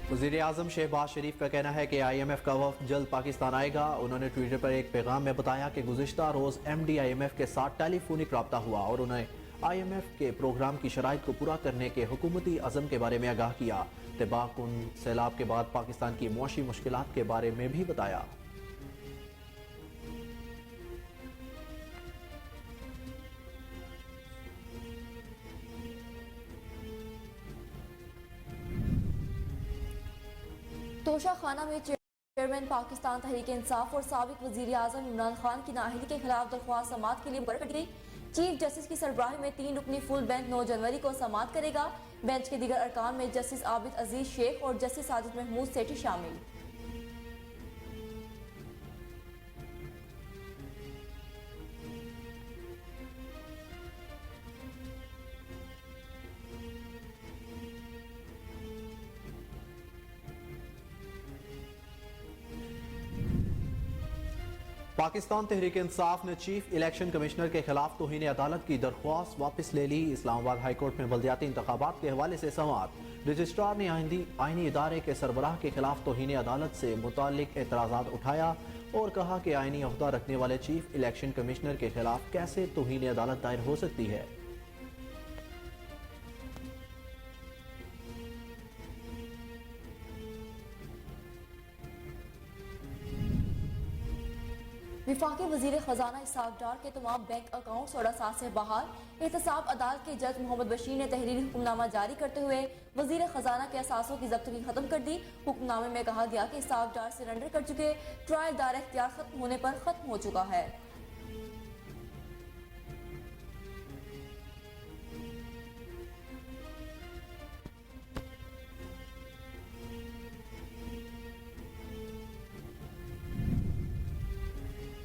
वज़ीर आज़म शहबाज शरीफ का कहना है कि IMF का वफ़द जल्द पाकिस्तान आएगा। उन्होंने ट्विटर पर एक पैगाम में बताया कि गुज़िश्ता रोज़ MD IMF के साथ टेलीफोनिक रब्ता हुआ और उन्हें IMF के प्रोग्राम की शराइत को पूरा करने के हुकूमती अज़म के बारे में आगाह किया। तबाहकुन सैलाब के बाद पाकिस्तान की मुआशी मुश्किलात के बारे में भी बताया। तोशा खाना में चेयरमैन पाकिस्तान तहरीक इंसाफ और साबिक वजीर आजम इमरान खान की नाअहली के खिलाफ दरख्वास्त समाअत के लिए मुकर्रर कर दी गई। चीफ जस्टिस की सरबराही में 3 रुकनी फुल बेंच 9 जनवरी को समाअत करेगा। बेंच के दीगर अरकान में जस्टिस आबिद अजीज शेख और जस्टिस साजिद महमूद सेठी शामिल। पाकिस्तान तहरीक इंसाफ ने चीफ इलेक्शन कमिश्नर के खिलाफ तौहीन अदालत की दरख्वास्त वापस ले ली। इस्लामाबाद हाई कोर्ट में बल्दियाती इंतखाबात के हवाले से समाअत। रजिस्ट्रार ने आईनी इदारे के सरबराह के खिलाफ तौहीन अदालत से मुताल्लिक एतराज़ात उठाया और कहा कि आईनी ओहदा रखने वाले चीफ इलेक्शन कमिश्नर के खिलाफ कैसे तौहीन अदालत दायर हो सकती है। विफाकी वजीर खजाना इसहाक डार के तमाम बैंक अकाउंट्स और असास से बाहर। एहतसाब अदालत के जज मोहम्मद बशीर ने तहरीरी हुक्मनामा जारी करते हुए वजीर खजाना के असासों की जब्तगी खत्म कर दी। हुक्मनामे में कहा गया कि इसहाक डार सरेंडर कर चुके, ट्रायल दायर इख्तियार खत्म होने पर खत्म हो चुका है।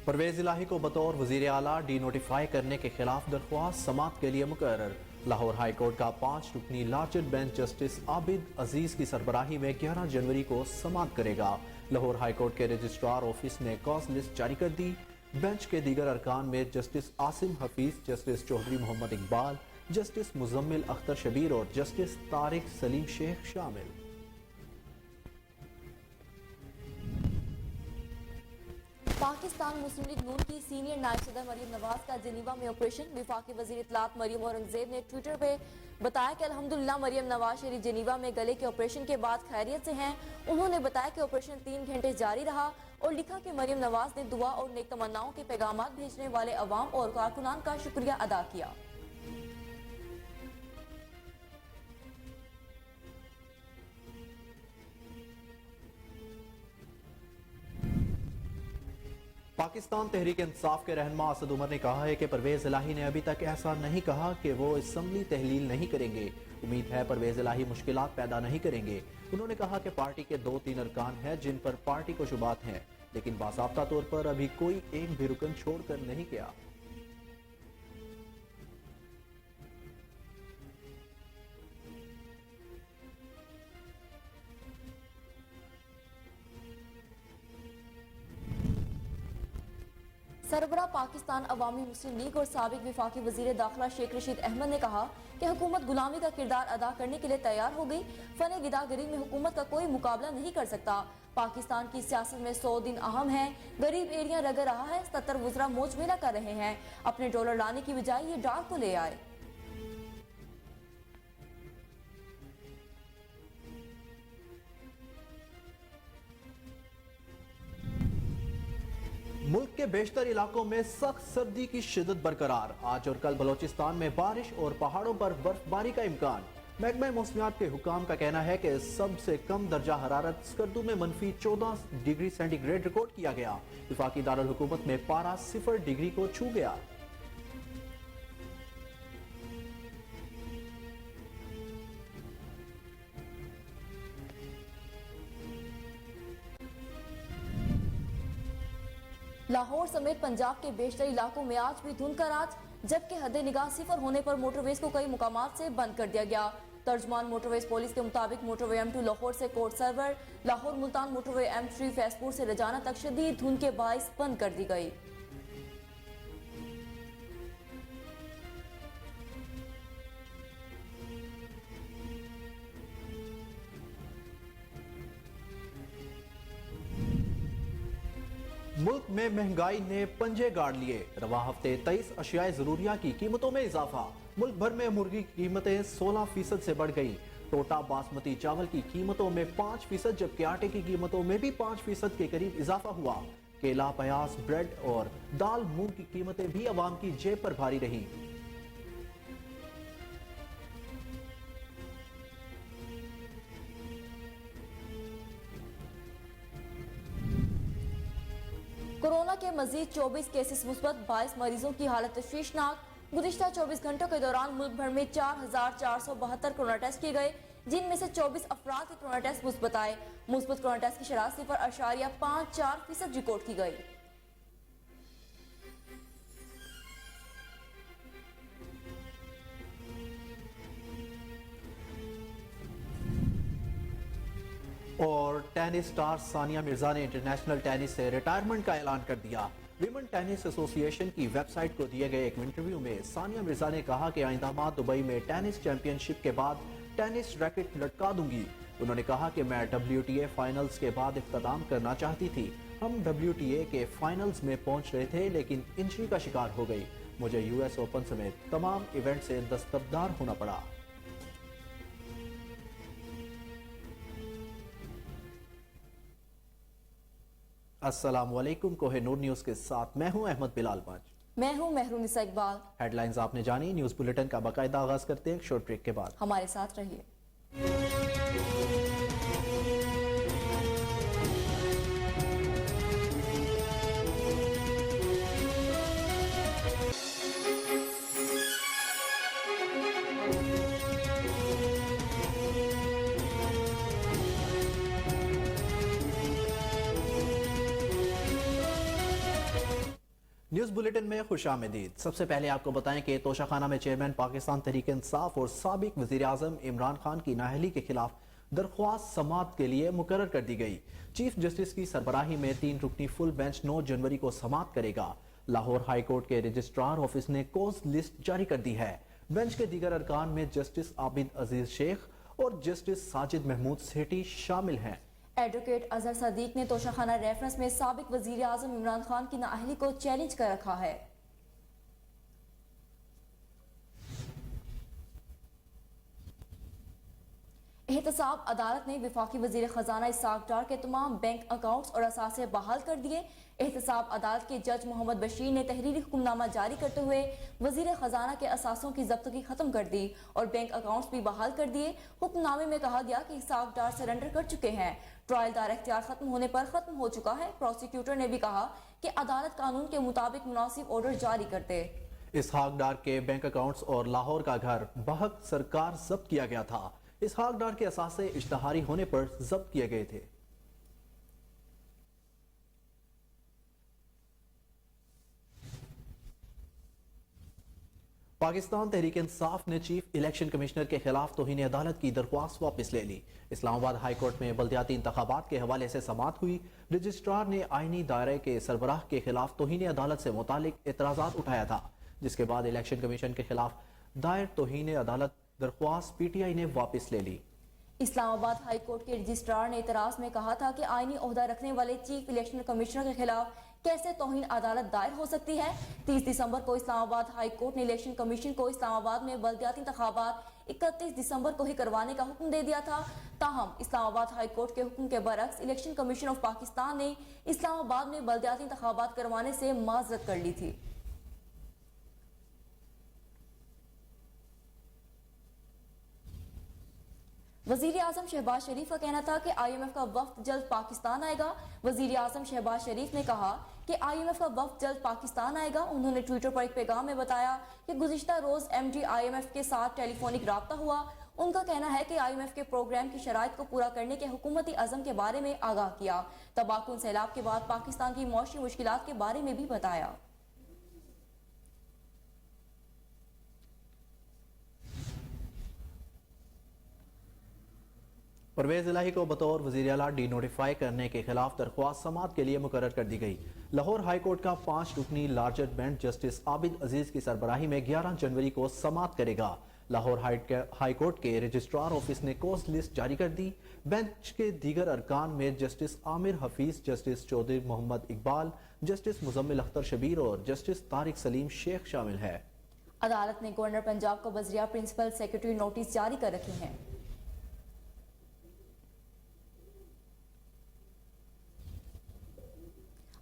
परवेज इलाही को बतौर वजीर आला डी नोटिफाई करने के खिलाफ दरख्वास्त समाअत के लिए मुकर्रर। लाहौर हाई कोर्ट का 5 रुकनी larger bench justice Abid Aziz की सरबराही में 11 जनवरी को समाअत करेगा। लाहौर हाई कोर्ट के रजिस्ट्रार ऑफिस ने कॉज लिस्ट जारी कर दी। बेंच के दीगर अरकान में justice Asim Hafeez, justice Chaudhry Muhammad Iqbal, justice Muzammil Akhtar Shabbir और जस्टिस तारिक सलीम शेख शामिल। पाकिस्तान मुस्लिम लीग नून की सीनियर नायब सदर मरियम नवाज का जेनीवा में ऑपरेशन। विफाकी वजीर इत्तलात मरियम औरंगजेब ने ट्विटर पे बताया कि अल्हम्दुलिल्लाह मरियम नवाज शरीफ जेनीवा में गले के ऑपरेशन के बाद खैरियत से हैं। उन्होंने बताया कि ऑपरेशन 3 घंटे जारी रहा और लिखा कि मरियम नवाज ने दुआ और नेक तमन्नाओं के पैगामात भेजने वाले अवाम और कारकुनान का शुक्रिया अदा किया। पाकिस्तान तहरीक इंसाफ के रहनुमा असद उमर ने कहा है कि परवेज इलाही ने अभी तक ऐसा नहीं कहा कि वो असम्बली तहलील नहीं करेंगे। उम्मीद है परवेज इलाही मुश्किलात पैदा नहीं करेंगे। उन्होंने कहा कि पार्टी के 2-3 अरकान हैं जिन पर पार्टी को शुबात हैं, लेकिन बाज़ाब्ता तौर पर अभी कोई एक भी रुकन छोड़कर नहीं गया। सरबराह पाकिस्तान अवामी मुस्लिम लीग और साबिक विफाकी वजीर दाखिला शेख रशीद अहमद ने कहा कि हुकूमत गुलामी का किरदार अदा करने के लिए तैयार हो गई। फन गिदागरी में हुकूमत का कोई मुकाबला नहीं कर सकता। पाकिस्तान की सियासत में 100 दिन अहम है। गरीब एरिया रगड़ रहा है, 77 वज़रा मौज मेला कर रहे हैं। अपने डॉलर लाने की बजाय ये डार को ले आए। मुल्क के बेशतर इलाकों में सख्त सर्दी की शिद्दत बरकरार। आज और कल बलोचिस्तान में बारिश और पहाड़ों पर बर्फबारी का इम्कान। महकमा मौसमियात के हुकाम का कहना है कि सबसे कम दर्जा हरारत स्कर्दू में -14 डिग्री सेंटीग्रेड रिकॉर्ड किया गया। वफाकी दारुल हुकूमत में पारा 0 डिग्री को छू गया। लाहौर समेत पंजाब के बेशतर इलाकों में आज भी धुंध का राज, जबकि हद निगाह 0 होने पर मोटरवेज को कई मुकामात से बंद कर दिया गया। तर्जमान मोटरवेज पुलिस के मुताबिक मोटरवे M2 लाहौर से कोट सर्वर, लाहौर मुल्तान मोटरवे M3 फैसपुर से रजाना तक शदीद धुंध के बाइस बंद कर दी गई। मुल्क में महंगाई ने पंजे गाड़ लिए। रवा हफ्ते 23 अशियाए जरूरिया की कीमतों में इजाफा। मुल्क भर में मुर्गी की कीमतें 16% से बढ़ गई। टोटा बासमती चावल की कीमतों में 5%, जबकि आटे की कीमतों में भी 5% के करीब इजाफा हुआ। केला, प्याज, ब्रेड और दाल, मूंग की कीमतें भी अवाम की जेब पर भारी रही। कोरोना के मजीद 24 केसेस मुस्बत, 22 मरीजों की हालत तशवीशनाक। गुज़िश्ता 24 घंटों के दौरान मुल्क भर में 4,472 कोरोना टेस्ट किए गए, जिनमें से 24 अफराद के कोरोना टेस्ट मुस्बत आए। मुस्बत कोरोना टेस्ट की शरह 0.54% रिकॉर्ड की गई। और टेनिस स्टार सानिया मिर्जा ने इंटरनेशनल टेनिस से रिटायरमेंट का ऐलान कर दिया। विमेन टेनिस एसोसिएशन की वेबसाइट को दिए गए एक इंटरव्यू में सानिया मिर्जा ने कहा कि आइंदा माह दुबई में टेनिस चैंपियनशिप के बाद टेनिस रैकेट लटका दूंगी। उन्होंने कहा कि मैं WTA फाइनल्स के बाद इख्तिताम करना चाहती थी। हम WTA के फाइनल्स में पहुंच रहे थे, लेकिन इंजरी का शिकार हो गई। मुझे US ओपन समेत तमाम इवेंट से दस्तबरदार होना पड़ा। अस्सलामुअलैकुम, कोहिनूर न्यूज़ के साथ मैं हूं अहमद बिलाल पांच। मैं हूं महरूनिसा इकबाल। हेडलाइंस आपने जानी। न्यूज़ बुलेटिन का बाकायदा आगाज करते हैं शॉर्ट ब्रेक के बाद। हमारे साथ रहिए। न्यूज़ बुलेटिन में खुशामदीद। सबसे पहले आपको बताएं कि तोशाखाना में चेयरमैन पाकिस्तान तहरीक इंसाफ और साबिक वज़ीर आज़म इमरान खान की नाअहली के खिलाफ दरख्वास्त समाअत के लिए मुकर्रर कर दी गई। चीफ जस्टिस की सरबराही में 3 रुकनी फुल बेंच 9 जनवरी को समाअत करेगा। लाहौर हाई कोर्ट के रजिस्ट्रार ऑफिस ने कोर्स लिस्ट जारी कर दी है। बेंच के दीगर अरकान में जस्टिस आबिद अजीज शेख और जस्टिस साजिद महमूद सेठी शामिल हैं। एडवोकेट अजहर सदीक ने तोशाखाना रेफरेंस में साबिक वजीर आजम इमरान खान की नाअहली को चैलेंज कर रखा है। एहतसाब अदालत ने वफाकी वजीर खजाना इसाक डार के तमाम बैंक अकाउंट्स और असासे बहाल कर दिए। एहतसाब अदालत के जज मोहम्मद बशीर ने तहरीरी हुक्मनामा जारी करते हुए वजीर खजाना के असासों की जब्तगी खत्म कर दी और बैंक अकाउंट्स भी बहाल कर दिए। हुक्मनामे में कहा गया कि इसाक डार सरेंडर कर चुके हैं। ट्रायल दायर इख्तियार खत्म होने पर खत्म हो चुका है। प्रोसिक्यूटर ने भी कहा कि अदालत कानून के मुताबिक मुनासिब ऑर्डर जारी कर दे। इसहाक डार के बैंक अकाउंट्स और लाहौर का घर बहक सरकार जब्त किया गया था। इसहाक डार के असासे इश्तहारी होने पर जब्त किए गए थे। पाकिस्तान तहरीक इंसाफ ने चीफ इलेक्शन कमिश्नर के खिलाफ तौहीन अदालत की दरख्वास्त वापस ले ली। इस्लामाबाद हाई कोर्ट में बल्दियाती इंतखाबात के हवाले से समाअत हुई। रजिस्ट्रार ने आईनी दायरे के सरबराह के खिलाफ तौहीन अदालत से मुतालिक एतराजात उठाया था, जिसके बाद इलेक्शन कमीशन के खिलाफ दायर तौहीन अदालत दरख्वास्त PTI ने वापस ले ली। इस्लामाबाद हाई कोर्ट के रजिस्ट्रार ने इतराज में कहा था कि आईनी ओहदा रखने वाले चीफ इलेक्शन कमिश्नर के खिलाफ कैसे तौहीन अदालत दायर हो सकती है। 30 दिसंबर को इस्लामाबाद हाई कोर्ट ने इलेक्शन कमीशन को इस्लामाबाद में बल्दियाती इंतखाबात 31 दिसंबर को ही करवाने का हुक्म दे दिया था। ताहम इस्लामाबाद हाई कोर्ट के हुक्म के बरक्स इलेक्शन कमीशन ऑफ पाकिस्तान ने इस्लामाबाद में बल्दियाती इंतखाबात करवाने से माजरत कर ली थी। वजीर आजम शहबाज शरीफ का कहना था कि IMF का वफ्द जल्द पाकिस्तान आएगा। वजीर आजम शहबाज शरीफ ने कहा कि IMF का वफ्द जल्द पाकिस्तान आएगा। उन्होंने ट्विटर पर एक पैगाम में बताया कि गुज़िश्ता रोज MD IMF के साथ टेलीफोनिक राब्ता हुआ। उनका कहना है कि IMF के प्रोग्राम की शराइत को पूरा करने के हुकूमती अज़म के बारे में आगाह किया। तबाहकुन सैलाब के बाद पाकिस्तान की मौशी मुश्किलात के बारे में भी बताया। परवेज इलाही को बतौर वज़ीर आला डीनोटिफाई करने के खिलाफ दरख्वास्त समाअत के लिए मुकर्रर कर दी गई। लाहौर हाई कोर्ट का 5 रुकनी larger bench justice Abid Aziz की सरबराही में 11 जनवरी को समाअत करेगा। लाहौर हाई कोर्ट के रजिस्ट्रार ऑफिस ने कोर्स लिस्ट जारी कर दी। बेंच के दीगर अरकान में justice Aamir Hafeez, justice Chaudhry Muhammad Iqbal, justice Muzammil Akhtar Shabbir और जस्टिस तारिक सलीम शेख शामिल है। अदालत ने गवर्नर पंजाब को वज़ीर प्रिंसिपल सेक्रेटरी नोटिस जारी कर रखे हैं।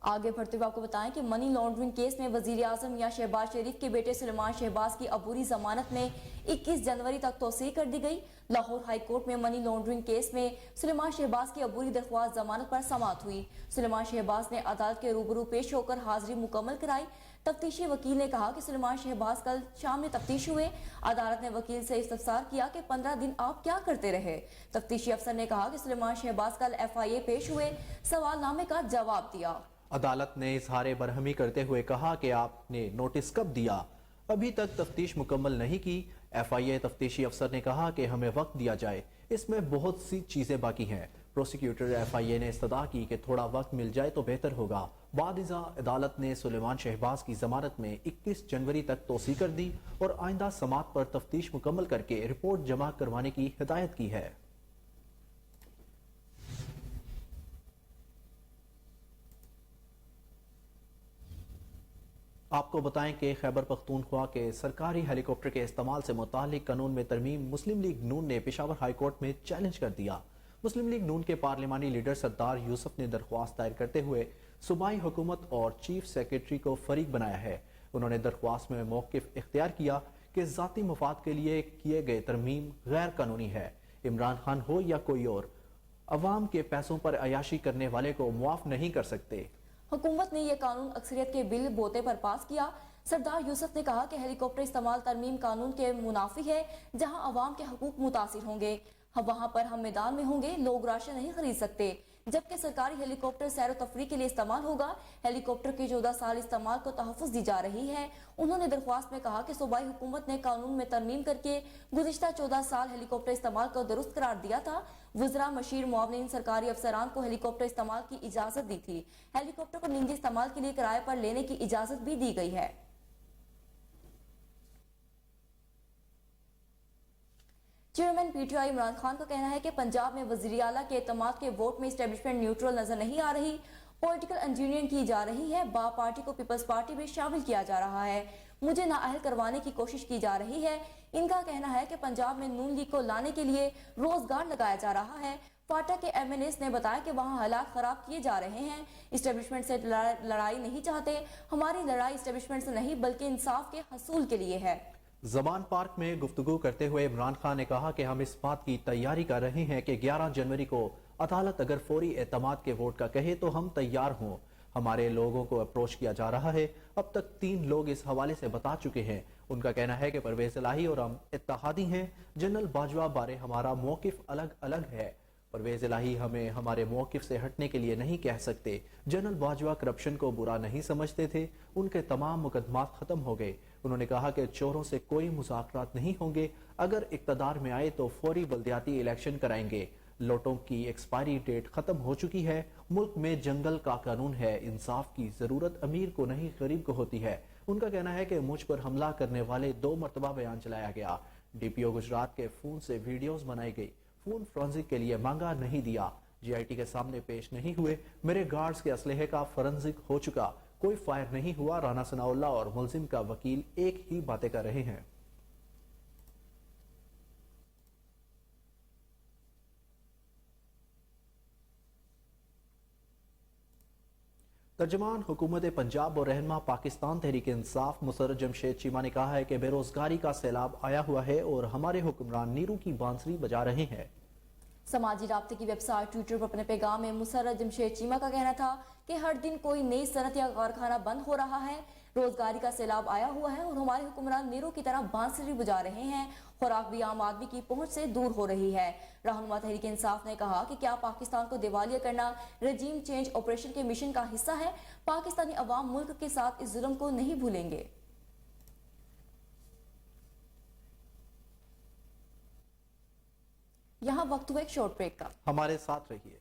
आगे बढ़ते हुए आपको बताएं कि मनी लॉन्ड्रिंग केस में वजीर आजम मियां शहबाज शरीफ के बेटे सुलेमान शहबाज की अबूरी जमानत में 21 जनवरी तक तोसी कर दी गई। लाहौर हाई कोर्ट में मनी लॉन्ड्रिंग केस में सुलेमान शहबाज की अबूरी दरख्वास्त जमानत पर समाअत हुई। सुलेमान शहबाज ने अदालत के रूबरू पेश होकर हाजिरी मुकम्मल कराई। तफ्तीशी वकील ने कहा कि सुलेमान शहबाज कल शाम में तफ्तीश हुए। अदालत ने वकील से इस्तफसार किया कि 15 दिन आप क्या करते रहे। तफ्तीशी अफसर ने कहा कि सुलेमान शहबाज कल FIA पेश हुए, सवालनामे का जवाब दिया। अदालत ने इजहार बरहमी करते हुए कहा कि आपने नोटिस कब दिया, अभी तक तफ्तीश मुकम्मल नहीं की। FIA तफ्तीशी अफसर ने कहा कि हमें वक्त दिया जाए, इसमें बहुत सी चीजें बाकी हैं। प्रोसिक्यूटर FIA ने इस्तदा की कि थोड़ा वक्त मिल जाए तो बेहतर होगा। बादिज़ा अदालत ने सुलेमान शहबाज की जमानत में 21 जनवरी तक तोसी कर दी और आइंदा समात पर तफ्तीश मुकम्मल करके रिपोर्ट जमा करवाने की हिदायत की है। आपको बताएं कि खैबर पख्तूनख्वा के सरकारी हेलीकॉप्टर के इस्तेमाल से मुतालिक कानून में तरमीम मुस्लिम लीग नून ने पेशावर हाई कोर्ट में चैलेंज कर दिया। मुस्लिम लीग नून के पार्लिमानी लीडर सरदार यूसुफ ने दरख्वास्त दायर करते हुए सूबाई हुकूमत और चीफ सेक्रेटरी को फरीक बनाया है। उन्होंने दरख्वास्त में मौक़िफ़ इख्तियार किया कि ज़ाती मफाद के लिए किए गए तरमीम गैर कानूनी है। इमरान खान हो या कोई और, अवाम के पैसों पर अयाशी करने वाले को मुआफ नहीं कर सकते। हुकूमत ने यह कानून अक्सरियत के बिल बोते पर पास किया। सरदार यूसुफ ने कहा कि हेलीकॉप्टर इस्तेमाल तरमीम कानून के मुनाफी है। जहां अवाम के हकूक मुतासिर होंगे, वहां पर हम मैदान में होंगे, लोग राशन नहीं खरीद सकते। जबकि सरकारी हेलीकॉप्टर सैर तफरी के लिए इस्तेमाल होगा। हेलीकॉप्टर के 14 साल इस्तेमाल को तहफ़्फ़ुज़ दी जा रही है। उन्होंने दरख्वास्त में कहा कि सूबाई हुकूमत ने कानून में तरमीम करके गुज़िश्ता 14 साल हेलीकॉप्टर इस्तेमाल को दुरुस्त करार दिया था। वज़रा, मशीर, मुआवनीन, सरकारी अफसरान को हेलीकॉप्टर इस्तेमाल की इजाज़त दी थी। हेलीकॉप्टर को निजी इस्तेमाल के लिए किराए पर लेने की इजाज़त भी दी गई है। चेयरमैन PTI इमरान खान का कहना है कि पंजाब में वज़ीर आला के एतमाद के वोट में इस्टेब्लिशमेंट न्यूट्रल नजर नहीं आ रही, पॉलिटिकल इंजीनियरिंग की जा रही है। बाप पार्टी को पीपल्स पार्टी में शामिल किया जा रहा है, मुझे नाअहल करवाने की कोशिश की जा रही है। इनका कहना है कि पंजाब में नून लीग को लाने के लिए रोजगार लगाया जा रहा है। फाटा के MNAs ने बताया कि वहाँ हालात खराब किए जा रहे हैं। इस्टेब्लिशमेंट से लड़ाई नहीं चाहते, हमारी लड़ाई इस्टेब्लिशमेंट से नहीं बल्कि इंसाफ के हसूल के लिए है। जबान पार्क में गुफ्तगू करते हुए इमरान खान ने कहा कि हम इस बात की तैयारी कर रहे हैं कि 11 जनवरी को अदालत अगर फौरी एतमाद के वोट का कहे तो हम तैयार हों। हमारे लोगों को अप्रोच किया जा रहा है। अब तक 3 लोग इस हवाले से बता चुके हैं। उनका कहना है कि परवेज इलाही और हम इत्तेहादी हैं। जनरल बाजवा बारे हमारा मौकिफ अलग अलग है। परवेज इलाही हमें हमारे मौकिफ से हटने के लिए नहीं कह सकते। जनरल बाजवा करप्शन को बुरा नहीं समझते थे, उनके तमाम मुकदमात खत्म हो गए। उन्होंने कहा कि चोरों से कोई मुज़ाकरात नहीं होंगे, अगर इक़्तिदार में आए तो फौरी बल्दियाती इलेक्शन कराएंगे। लोटों की एक्सपायरी डेट खत्म हो चुकी है। मुल्क में जंगल का कानून है। इंसाफ की जरूरत अमीर को नहीं गरीब को होती है। उनका कहना है कि मुझ पर हमला करने वाले 2 मरतबा बयान चलाया गया। DPO गुजरात के फोन से वीडियोस बनाई गई। फोन फॉरेंसिक के लिए मांगा नहीं दिया। GIT के सामने पेश नहीं हुए। मेरे गार्ड्स के असलहे का फॉरेंसिक हो चुका, कोई फायर नहीं हुआ। राना सनाउल्लाह और मुलजिम का वकील एक ही बातें कर रहे हैं। तर्जमान हुकूमत पंजाब और रहनुमा पाकिस्तान तहरीक इंसाफ मुसर्रत जमशेद चीमा ने कहा है कि बेरोजगारी का सैलाब आया हुआ है और हमारे हुक्मरान नीरू की बांसुरी बजा रहे हैं। समाजी राब्ते की वेबसाइट ट्विटर पर अपने पैगाम में मुसर्रत जमशेद चीमा का कहना था कि हर दिन कोई नई सनत या कारखाना बंद हो रहा है। रोजगारी का सैलाब आया हुआ है और हमारे हुक्मरान नीरू की तरह बांसुरी बजा रहे हैं। खुराक भी आम आदमी की पहुंच से दूर हो रही है। रहनुमा तहरीक इंसाफ ने कहा कि क्या पाकिस्तान को दिवालिया करना रजीम चेंज ऑपरेशन के मिशन का हिस्सा है? पाकिस्तानी अवाम मुल्क के साथ इस जुल्म को नहीं भूलेंगे। यहाँ वक्त हुआ एक शॉर्ट ब्रेक का, हमारे साथ रहिए।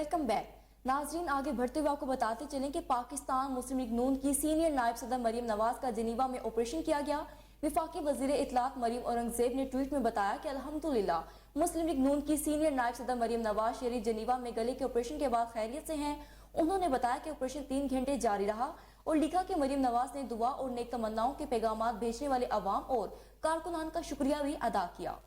Welcome back. नाजरीन, आगे बढ़ते हुए आपको बताते चलें कि पाकिस्तान मुस्लिम लीग नून की सीनियर नायब सदर मरियम नवाज का जिनीवा में ऑपरेशन किया गया। विफाकी वजीर इत्तलात मरियम औरंगजेब ने ट्वीट में बताया कि अल्हम्दुलिल्लाह मुस्लिम लीग नून की सीनियर नायब सदर मरियम नवाज शहरी जिनीवा में गले के ऑपरेशन के बाद खैरियत से हैं। उन्होंने बताया कि ऑपरेशन 3 घंटे जारी रहा और लिखा कि मरियम नवाज ने दुआ और नेक तमन्नाओं के पैगामात भेजने वाले अवाम और कारकुनान का शुक्रिया भी अदा किया।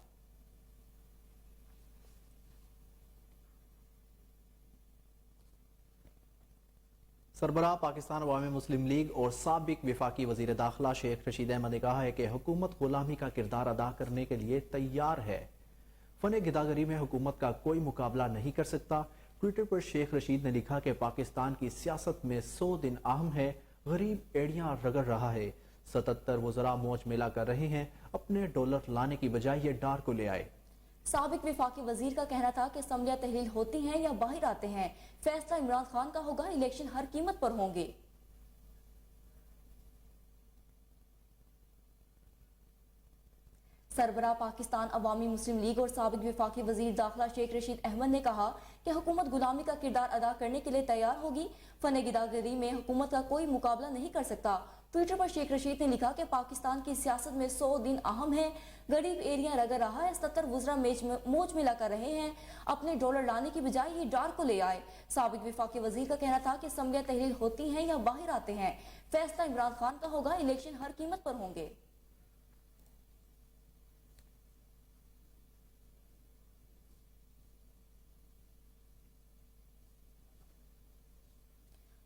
सरबराह पाकिस्तान अवामी मुस्लिम लीग और साबिक विफाकी वजीर दाखिला शेख रशीद अहमद ने कहा है कि हुकूमत गुलामी का किरदार अदा करने के लिए तैयार है। फने गिदागरी में हुकूमत का कोई मुकाबला नहीं कर सकता। ट्विटर पर शेख रशीद ने लिखा कि पाकिस्तान की सियासत में 100 दिन अहम है। गरीब एड़ियां रगड़ रहा है। 77 वज़रा मौज मेला कर रहे हैं। अपने डॉलर लाने की बजाय ये डार को ले आए। साबिक विफाकी वजीर का कहना था कि असम्बलियां तहलील होती हैं या बाहर आते हैं, फैसला इमरान खान का होगा, इलेक्शन हर कीमत पर होंगे। सरबराह पाकिस्तान अवामी मुस्लिम लीग और साबिक विफाकी वजीर दाखिला शेख रशीद अहमद ने कहा कि हुकूमत गुलामी का किरदार अदा करने के लिए तैयार होगी। फने गिदागरी में हुकूमत का कोई मुकाबला नहीं कर सकता। ट्विटर पर शेख रशीद ने लिखा कि पाकिस्तान की सियासत में 100 दिन अहम है। गरीब एरिया रगड़ रहा है। 77 वज़रा मौज मिला कर रहे हैं। अपने डॉलर लाने की बजाय ही डार को ले आए। साबिक विफाकी वजीर का कहना था कि असम्बलियां तहलील होती हैं या बाहर आते हैं, फैसला इमरान खान का होगा, इलेक्शन हर कीमत पर होंगे।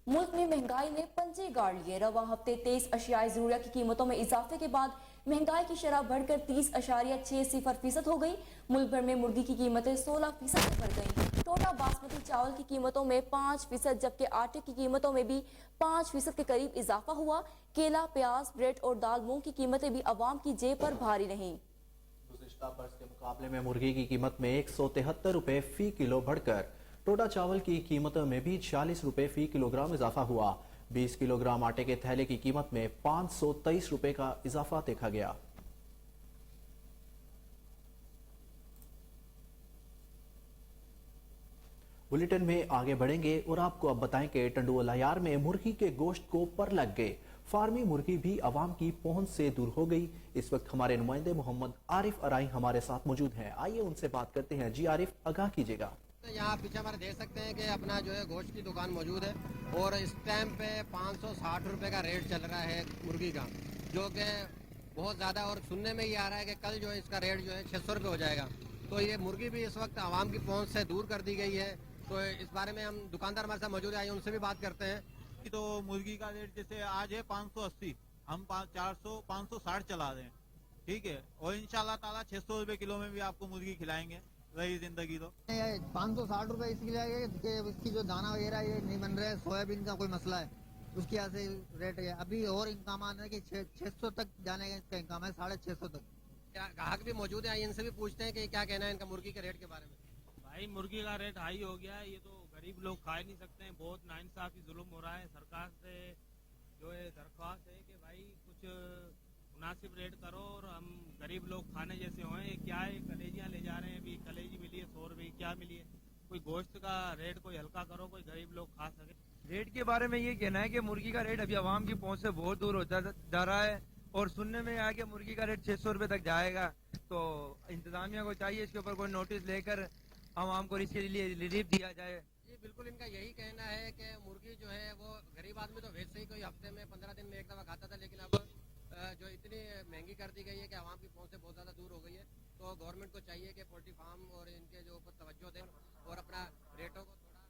मुल्क में महंगाई ने पंजे गाड़ लिए। रवा हफ्ते 23 अशियाई ज़रूरिया की कीमतों में इजाफे के बाद महंगाई की शरह बढ़कर 30.60% हो गई। मुल्क भर में मुर्गी की कीमतें 16% बढ़ गईं। टोटा बासमती चावल की कीमतों में 5%, जबकि आटे की कीमतों में भी 5% के करीब इजाफा हुआ। केला, प्याज, ब्रेड और दाल मूंग की कीमतें भी अवाम की जेब पर भारी रहीं। गुज़िश्ता बरस के मुकाबले में मुर्गी की कीमत में 173 रुपए फी किलो बढ़कर टोटा चावल की कीमतों में भी 46 रुपए फी किलोग्राम इजाफा हुआ। 20 किलोग्राम आटे के थैले की कीमत में 523 रुपए का इजाफा देखा गया। बुलेटिन में आगे बढ़ेंगे और आपको अब बताएं कि टंडुअलायार में मुर्गी के गोश्त को पर लग गए। फार्मी मुर्गी भी आवाम की पहुंच से दूर हो गई। इस वक्त हमारे नुमाइंदे मोहम्मद आरिफ अराई हमारे साथ मौजूद हैं। आइए उनसे बात करते हैं। जी आरिफ, आगाह कीजिएगा। यहाँ पीछे हमारे देख सकते हैं कि अपना जो है गोश्त की दुकान मौजूद है और इस टाइम पे 560 रुपए का रेट चल रहा है मुर्गी का, जो कि बहुत ज़्यादा, और सुनने में ये आ रहा है कि कल जो है इसका रेट जो है 600 रुपये हो जाएगा। तो ये मुर्गी भी इस वक्त आवाम की पहुंच से दूर कर दी गई है। तो इस बारे में हम दुकानदार हमारे साथ मौजूद है, आइए उनसे भी बात करते हैं। तो मुर्गी का रेट जैसे आज है 580, हम 560 चला रहे हैं, ठीक है, और इंशाल्लाह ताला 600 रुपए किलो में भी आपको मुर्गी खिलाएंगे, रही जिंदगी तो। 560 रुपए इसलिए है कि इसकी जो दाना वगैरह ये नहीं बन रहा है, सोयाबीन का कोई मसला है, उसकी वजह से रेट है। अभी और इंकाम है कि 600 तक जाने का इसका इंकाम है, 650 तक। ग्राहक भी मौजूद है, इनसे भी पूछते हैं कि क्या कहना है इनका मुर्गी के रेट के बारे में। भाई मुर्गी का रेट हाई हो गया है, ये तो गरीब लोग खा ही नहीं सकते हैं। बहुत नाइंसाफी जुल्म हो रहा है। सरकार से जो है दरख्वास्त है कि भाई कुछ मुनासिब रेट करो और हम गरीब लोग खाने जैसे हों। क्या है, कलेजियाँ ले जा रहे हैं, अभी कलेजी मिली है 100 रुपये, क्या मिली है? कोई गोश्त का रेट कोई हल्का करो, कोई गरीब लोग खा सके। रेट के बारे में ये कहना है कि मुर्गी का रेट अभी आवाम की पहुंच से बहुत दूर होता जा रहा है और सुनने में आया कि मुर्गी का रेट 600 रुपये तक जाएगा। तो इंतजामिया को चाहिए इसके ऊपर कोई नोटिस लेकर आवाम को इसके लिए रिलीफ दिया जाए। जी बिल्कुल, इनका यही कहना है कि मुर्गी जो है वो गरीब आदमी तो वैसे ही कोई हफ्ते में 15 दिन में एक दफा खाता था, लेकिन अब जो इतनी महंगी कर दी गई है कि आवाम की पहुंच से बहुत ज़्यादा दूर हो गई है। तो गवर्नमेंट को चाहिए कि पोल्ट्री फार्म और इनके जो ऊपर तवज्जो दें और अपना रेटों को थोड़ा।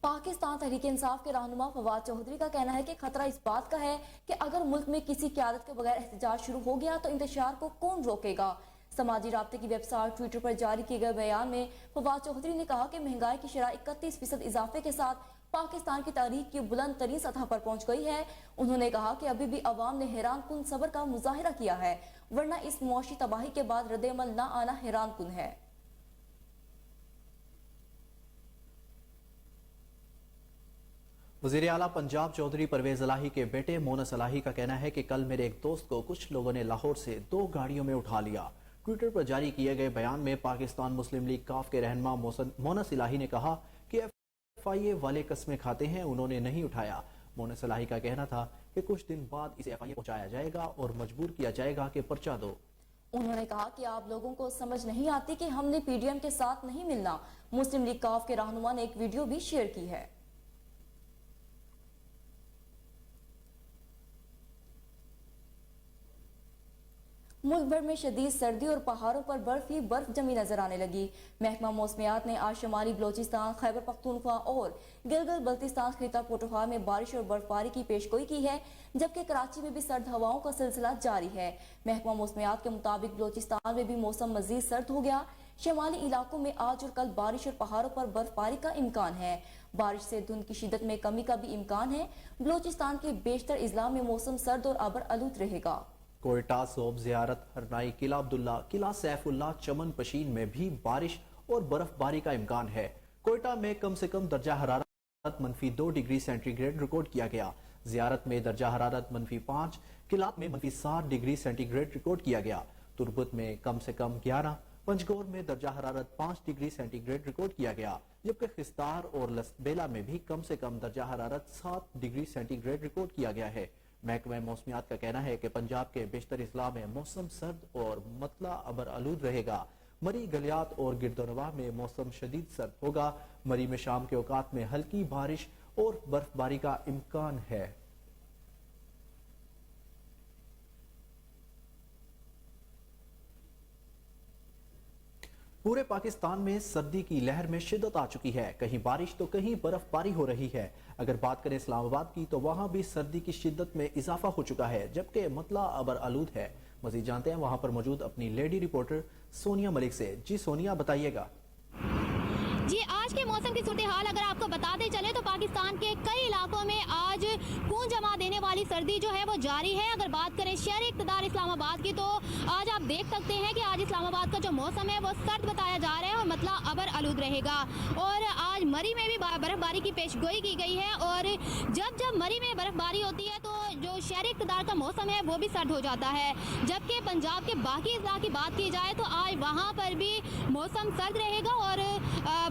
पाकिस्तान तहरीक इंसाफ के रहनुमा फवाद चौधरी का कहना है कि खतरा इस बात का है कि अगर मुल्क में किसी क़यादत के बगैर एहतजाज शुरू हो गया तो इंतशार को कौन रोकेगा। समाजी राब्ते की वेबसाइट ट्विटर पर जारी किए गए बयान में फवाद चौधरी ने कहा कि महंगाई की शरह 31% इजाफे के साथ पाकिस्तान की तारीख की बुलंद तरीन सतह पर पहुंच गई है। उन्होंने कहा कि अभी भी अवाम ने हैरान कुन सब्र का मुजाहिरा किया है, वरना इस मुआशी तबाही के बाद रद्द-ए-अमल न आना हैरान कुन है। वज़ीर आला पंजाब चौधरी परवेज इलाही के बेटे मोनस इलाही का कहना है कि कल मेरे एक दोस्त को कुछ लोगों ने लाहौर से 2 गाड़ियों में उठा लिया। ट्विटर पर जारी किए गए बयान में पाकिस्तान मुस्लिम लीग काफ के रहनुमा मोनस इलाही ने कहा FIA والے قسمیں کھاتے ہیں انہوں نے نہیں اٹھایا. مونس صلاحی کا کہنا تھا کہ کچھ دن بعد اسے FIA پہنچایا جائے گا اور مجبور کیا جائے گا کہ پرچہ دو. انہوں نے کہا کہ آپ لوگوں کو سمجھ نہیں آتی کہ ہم نے PDM کے ساتھ نہیں ملنا. مسلم لیگ کاف کے رہنما نے ایک ویڈیو بھی شیئر کی ہے. ملک بھر میں شدید سردی اور پہاڑوں پر برف ہی برف جمی نظر آنے لگی. محکمہ موسمیات نے آج شمالی بلوچستان، خیبر پختونخوا اور گلگت بلتستان خطہ پوٹوخار میں بارش اور برف باری کی پیشگوئی کی ہے، جبکہ کراچی میں بھی سرد ہواؤں کا سلسلہ جاری ہے. محکمہ موسمیات کے مطابق بلوچستان میں بھی موسم مزید سرد ہو گیا. شمالی علاقوں میں آج اور کل بارش اور پہاڑوں پر برف باری کا امکان ہے. بارش سے دھند کی شدت میں کمی کا بھی امکان ہے. بلوچستان کے بیشتر اضلاع میں موسم سرد اور ابر آلود رہے گا. کوئٹہ، صوب، زیارت، ہرنائی، قلعہ عبداللہ، قلعہ سیف اللہ، چمن پشین میں بھی بارش اور برف باری کا امکان ہے. کوئٹہ میں کم سے کم درجہ حرارت -2 ڈگری سینٹی گریڈ ریکارڈ کیا گیا. زیارت میں درجہ حرارت -5، قلعہ میں -7 ڈگری سینٹی گریڈ ریکارڈ کیا گیا. تربت میں کم سے کم 11، پنجگور میں درجہ حرارت 5 ڈگری سینٹی گریڈ ریکارڈ کیا گیا، جبکہ خستار اور لسبیلا میں بھی کم سے کم درجہ حرارت 7 ڈگری سینٹی گریڈ ریکارڈ کیا گیا ہے. محکمہ موسمیات کا کہنا ہے کہ پنجاب کے بیشتر اضلاع میں موسم سرد اور مطلع ابر آلود رہے گا. مری، گلیات اور گردنواہ میں موسم شدید سرد ہوگا. مری میں شام کے اوقات میں ہلکی بارش اور برف باری کا امکان ہے. پورے پاکستان میں سردی کی لہر میں شدت آ چکی ہے. کہیں بارش تو کہیں برف باری ہو رہی ہے. اگر بات کریں اسلام آباد کی تو وہاں بھی سردی کی شدت میں اضافہ ہو چکا ہے، جبکہ مطلع ابر آلود ہے. مزید جانتے ہیں وہاں پر موجود اپنی لیڈی رپورٹر سونیا ملک سے. جی سونیا، بتائیے گا. جی، آج کے موسم کی صورتحال اگر آپ کو بتاتے چلے تو پاکستان کے کئی علاقوں میں آج خون جما دینے والی سردی جو ہے وہ جاری ہے. اگر بات کریں شہر اقتدار اسلام آباد کی تو آج آپ دیکھ سکتے ہیں کہ آج اسلام آباد کا جو موسم ہے وہ سرد بتایا جا رہا ہے اور مطلع ابر آلود رہے گا. اور آج مری میں بھی برف باری کی پیش گوئی کی گئی ہے، اور جب مری میں برف باری ہوتی ہے تو جو شہر اقتدار کا موسم ہے وہ بھی سرد ہو جاتا ہے. جبکہ پنجاب کے باقی اضلاع کی بات کی جائے تو آج وہاں پر بھی موسم سرد رہے گا اور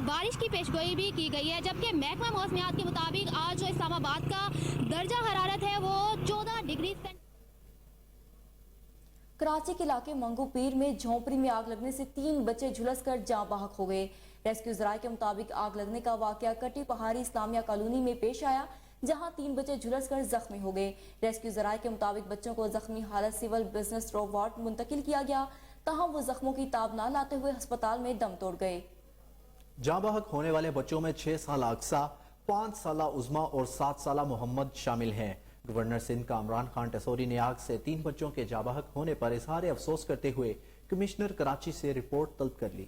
بارش کی پیشگوئی بھی کی گئی ہے. جبکہ محکمہ موسمیات کے مطابق آج جو اسلام آباد کا درجہ حرارت ہے وہ 14 ڈگری کراچی کے علاقے منگو پیر میں جھونپڑی میں آگ لگنے سے 3 بچے جھلس کر جاں بحق ہو گئے. ریسکیو ذرائع کے مطابق آگ لگنے کا واقعہ کٹی پہاڑی اسلامیہ کالونی میں پیش آیا، جہاں 3 بچے جھلس کر زخمی ہو گئے. ریسکیو ذرائع کے مطابق بچوں کو زخمی حالت سول بزنس رو وارڈ منتقل کیا گیا، تاہم وہ زخموں کی تاب نہ لاتے ہوئے ہسپتال میں دم توڑ گئے. جاں بحق ہونے والے بچوں میں 6 سالہ اقصیٰ، 5 سالہ عظما اور 7 سالہ محمد شامل ہیں. گورنر سندھ کامران خان ٹسوری نے آگ سے 3 بچوں کے جاں بحق ہونے پر اظہار افسوس کرتے ہوئے کمشنر کراچی سے رپورٹ طلب کر لی.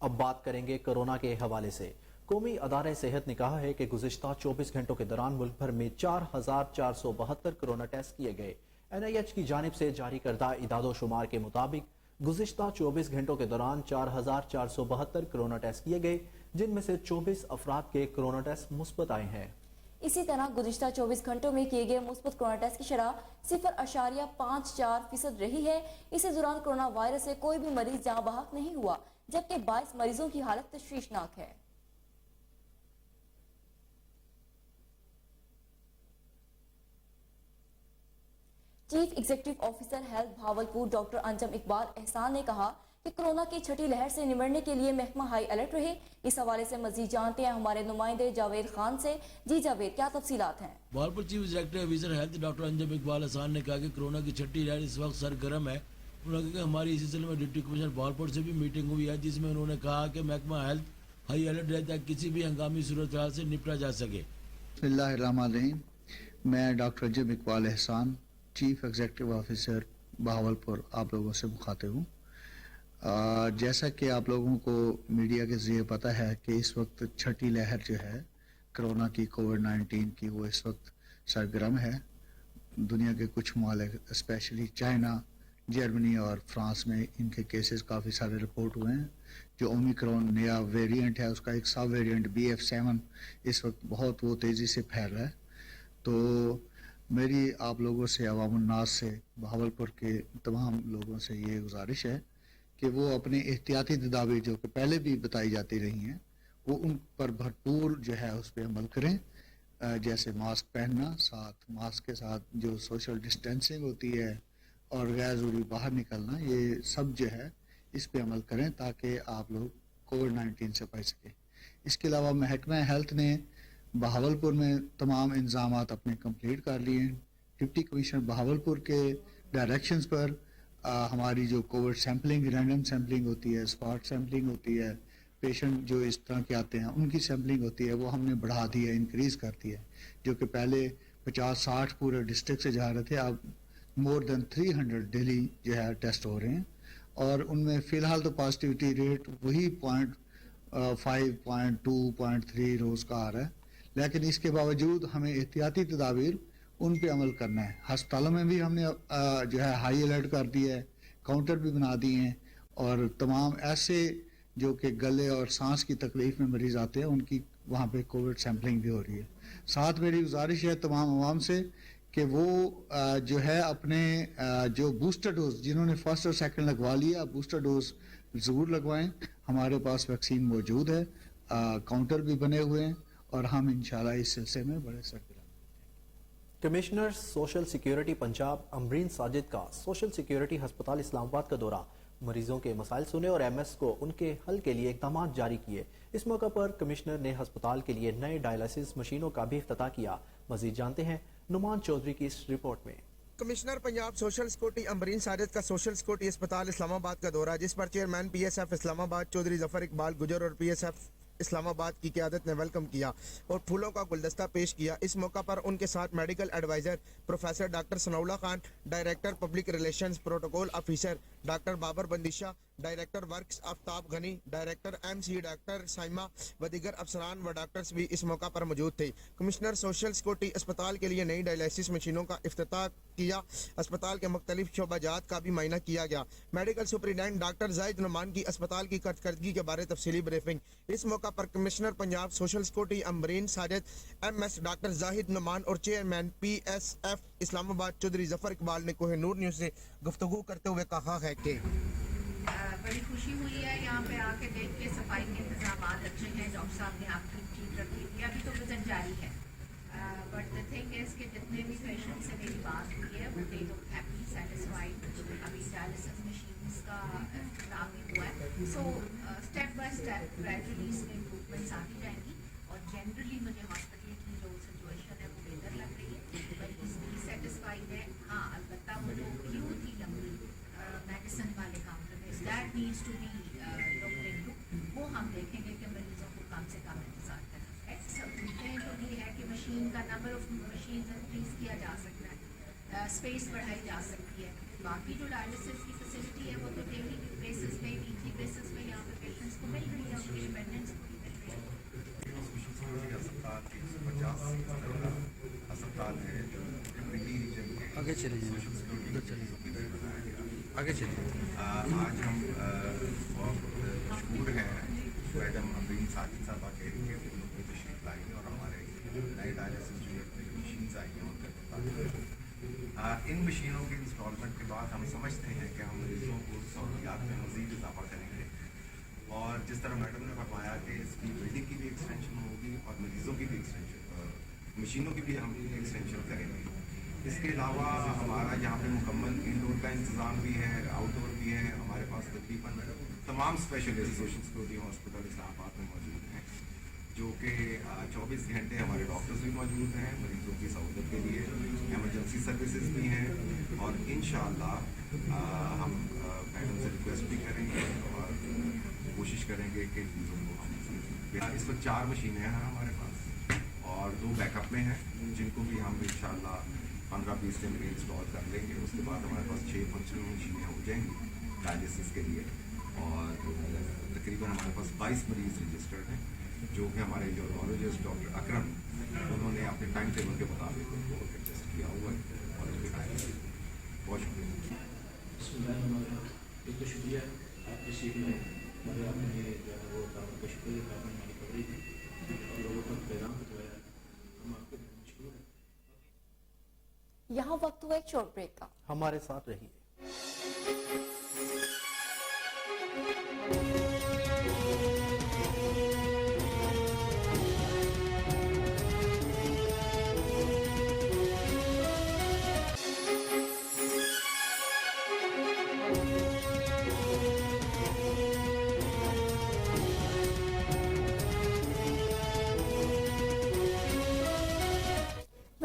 اب بات کریں گے کورونا کے حوالے سے. قومی ادارہ صحت نے کہا ہے کہ گزشتہ 24 گھنٹوں کے دوران ملک بھر میں 4472 کورونا ٹیسٹ کیے گئے. NIH کی جانب سے جاری کردہ اعداد و شمار کے مطابق گزشتہ 24 گھنٹوں کے دوران 4472 کورونا ٹیسٹ کیے گئے، جن میں سے 24 افراد کے کورونا ٹیسٹ مثبت آئے ہیں. اسی طرح گزشتہ 24 گھنٹوں میں کیے گئے مثبت کورونا ٹیسٹ کی شرح 0.54% رہی ہے. اسی دوران کورونا وائرس سے کوئی بھی مریض جاں بحق نہیں ہوا، جبکہ 22 مریضوں کی حالت تشویشناک ہے. Chief executive officer health Bahawalpur doctor Anjum Iqbal Ehsan نے کہا کہ کورونا کی چھٹی لہر سے نمٹنے کے لیے محکمہ ہائی الرٹ رہے. اس حوالے سے مزید جانتے ہیں ہمارے نمائندے جاوید خان سے. جی جاوید، کیا تفصیلات ہیں؟ Bahawalpur chief executive officer health doctor Anjum Iqbal Ehsan نے کہا کہ کورونا کی چھٹی لہر اس وقت سرگرم ہے. انہوں نے کہا کہ ہماری اسی سلسلے میں ڈپٹی کمشنر بھاولپور سے بھی میٹنگ ہوئی ہے، جس میں انہوں نے کہا کہ محکمہ ہیلتھ ہائی الرٹ رہتا ہے، کسی بھی ہنگامی صورتحال سے نپٹا جا سکے. بسم اللہ الرحمن الرحیم. میں ڈاکٹر انجم اقبال احسان، چیف ایگزیکٹو آفیسر بہاولپور، آپ لوگوں سے مخاطب ہوں. جیسا کہ آپ لوگوں کو میڈیا کے ذریعے پتہ ہے کہ اس وقت چھٹی لہر جو ہے کرونا کی کووڈ-19 کی وہ اس وقت سرگرم ہے. دنیا کے کچھ ممالک اسپیشلی چائنا، جرمنی اور فرانس میں ان کے کیسز کافی سارے رپورٹ ہوئے ہیں. جو اومیکرون نیا ویریئنٹ ہے اس کا ایک سب ویریئنٹ BF7 اس وقت بہت وہ تیزی سے پھیل رہا ہے. تو میری آپ لوگوں سے، عوام الناس سے، بہاولپور کے تمام لوگوں سے یہ گزارش ہے कि वो अपने एहतियाती तदाबीर जो कि पहले भी बताई जाती रही हैं वो उन पर भरपूर जो है उस पर अमल करें। जैसे मास्क पहनना, साथ मास्क के साथ जो सोशल डिस्टेंसिंग होती है और गैर ज़रूरी बाहर निकलना, ये सब जो है इस पे अमल करें ताकि आप लोग कोविड-19 से बच सकें। इसके अलावा महकमा हेल्थ ने बहावलपुर में तमाम इंतजामात अपने कंप्लीट कर लिए हैं। डिप्टी कमिश्नर बहावलपुर के डायरेक्शंस पर हमारी जो कोविड सैम्पलिंग, रैंडम सैम्पलिंग होती है, स्पॉट सैम्पलिंग होती है, पेशेंट जो इस तरह के आते हैं उनकी सैम्पलिंग होती है, वो हमने बढ़ा दी है, इंक्रीज़ कर दी है। जो कि पहले 50-60 पूरे डिस्ट्रिक्ट से जा रहे थे, अब मोर देन 300 डेली जो है टेस्ट हो रहे हैं और उनमें फ़िलहाल तो पॉजिटिविटी रेट वही 0.5, 0.2, 0.3 रोज़ का आ रहा है, लेकिन इसके बावजूद हमें एहतियाती तदाबीर उन पे अमल करना है। हस्पतालों में भी हमने जो है हाई अलर्ट कर दिया है, काउंटर भी बना दिए हैं और तमाम ऐसे जो कि गले और सांस की तकलीफ में मरीज आते हैं उनकी वहाँ पे कोविड सैम्पलिंग भी हो रही है। साथ मेरी गुजारिश है तमाम आवाम से कि वो जो है अपने जो बूस्टर डोज जिन्होंने फर्स्ट और सेकंड लगवा लिया, बूस्टर डोज ज़रूर लगवाएं। हमारे पास वैक्सीन मौजूद है, काउंटर भी बने हुए हैं और हम इंशाल्लाह इस सिलसिले में बड़े सरगर्म। Commissioner social security Punjab Amreen Sajid का सोशल सिक्योरिटी हस्पताल इस्लामाबाद का दौरा, मरीजों के मसाइल सुने और एमएस को उनके हल के लिए इकदाम जारी किए। इस मौके पर कमिश्नर ने अस्पताल के लिए नए डायलिसिस मशीनों का भी इफ्तिताह किया। मजीद जानते हैं नुमान चौधरी की इस रिपोर्ट में। Commissioner Punjab social security Amreen Sajid का सोशल सिक्योरिटी अस्पताल इस्लामाबाद का दौरा, जिस पर चेयरमैन पीएसएफ इस्लामाबाद चौधरी जफर इकबाल गुजर और पीएसएफ इस्लामाबाद की क़यादत ने वेलकम किया और फूलों का गुलदस्ता पेश किया। इस मौका पर उनके साथ medical adviser professor doctor Sanaullah Khan, director public relations protocol officer doctor Babar Bandesha, director works Aftab Ghani, director MC doctor Saima व दीगर अफसरान व डॉक्टर्स भी इस मौका पर मौजूद थे। कमिश्नर सोशल सिक्योरिटी अस्पताल के लिए नई डायलिसिस मशीनों का इफ्तिताह किया। अस्पताल के मुख्तलिफ शोबाजात का भी मायना किया गया। Medical superintendent doctor Zahid Noman की अस्पताल की कारकर्दगी के बारे तफसीली ब्रीफिंग। इस मौका पर commissioner Punjab social security Amreen Sajid, MS doctor Zahid Noman और चेयरमैन पीएसएफ इस्लामाबाद चौधरी जफर इकबाल ने कोहिनूर न्यूज़ से गुफ्तगू करते हुए कहा है कि बड़ी खुशी हुई है यहाँ पे आके देख के, सफाई के इंतजाम अच्छे हैं, डॉक्टर साहब ने आपकी ठीक रखी है। अभी तो विजिट जारी है, बट द थिंग इज कि जितने भी पेशेंट से मेरी बात हुई है वो दे लोग हैप्पी, सेटिस्फाइड। अभी डायलिसिस मशीन्स का काम भी हुआ है, so step by step gradually इसमें इम्प्रूवमेंट्स आती जाएंगी और जनरली मुझे हॉस्पिटल की जो सिचुएशन है वो बेहतर लग रही है, मरीज भी सेटिस्फाइड है। हाँ, अलबत्ता वो जो क्यू थी लंबी मेडिसिन वाले काउंटर में, that needs to be looked into, वो हम देखेंगे कि मरीजों को कम से कम इंतजार करना है। सहूलतें तो ये है कि मशीन का नंबर ऑफ मशीन इंक्रीज किया जा सकता है, स्पेस बढ़ाई जा सकती है। बाकी जो डायलिसिस की फैसिलिटी है वो तो डेली बेसिस पे, वीकली बेसिस पे यहाँ पे पेशेंट्स को मिल रही है, उनके डिपेंडेंट्स को भी मिल रही है। अस्पताल है जो आगे चलिए, आगे चलिए। आज हम बहुत मशहूर हैं मैडम अमरीन साजिद साहबा के तशरीफ लाई और हमारे नए डायलिसिस जो मशीन्स आई हैं उनका इन मशीनों के इंस्टॉलमेंट के बाद हम समझते हैं कि हम मरीजों को सहूलियात में मज़ीद इजाफा करेंगे और जिस तरह मैडम ने फरमाया कि इसकी बिल्डिंग की भी एक्सटेंशन होगी और मरीजों की भी एक्सटेंशन, मशीनों की भी हम एक्सटेंशन करेंगे। इसके अलावा हमारा यहाँ पे मुकम्मल इंडोर का इंतज़ाम भी है, आउटडोर भी है। हमारे पास तकरीबन तमाम specialist social security hospital Islamabad में मौजूद हैं, जो कि 24 घंटे हमारे डॉक्टर्स भी मौजूद हैं मरीजों की सहूलत के लिए। एमरजेंसी सर्विसेज भी हैं और इंशाअल्लाह हम मैडम से रिक्वेस्ट भी करेंगे और कोशिश करेंगे कि चीज़ों को हम इस वक्त 4 मशीनें हैं हमारे पास और 2 बैकअप में हैं, जिनको भी हम इंशाअल्लाह 15-20 दिन में इंस्टॉल कर लेंगे। उसके बाद हमारे पास 6 फंक्शनल मशीनें हो जाएंगी डायलिसिस के लिए और तकरीबन हमारे पास 22 मरीज़ रजिस्टर्ड हैं, जो कि हमारे यूरोलॉजिस्ट डॉक्टर अकरम उन्होंने अपने टाइम टेबल के मुताबिक उनको एडजस्ट किया हुआ है और उनके टाइम से बहुत शुक्रिया। एक तो शुक्रिया आपकी सीट में मगर आपने जो है वो काम का शुक्रिया आपने हमारी खबरी दी और लोगों तक पैगाम पहुँचाया, हम आपके मशहूर हैं। यहाँ वक्त हुआ एक शॉर्ट ब्रेक का, हमारे साथ रहिए।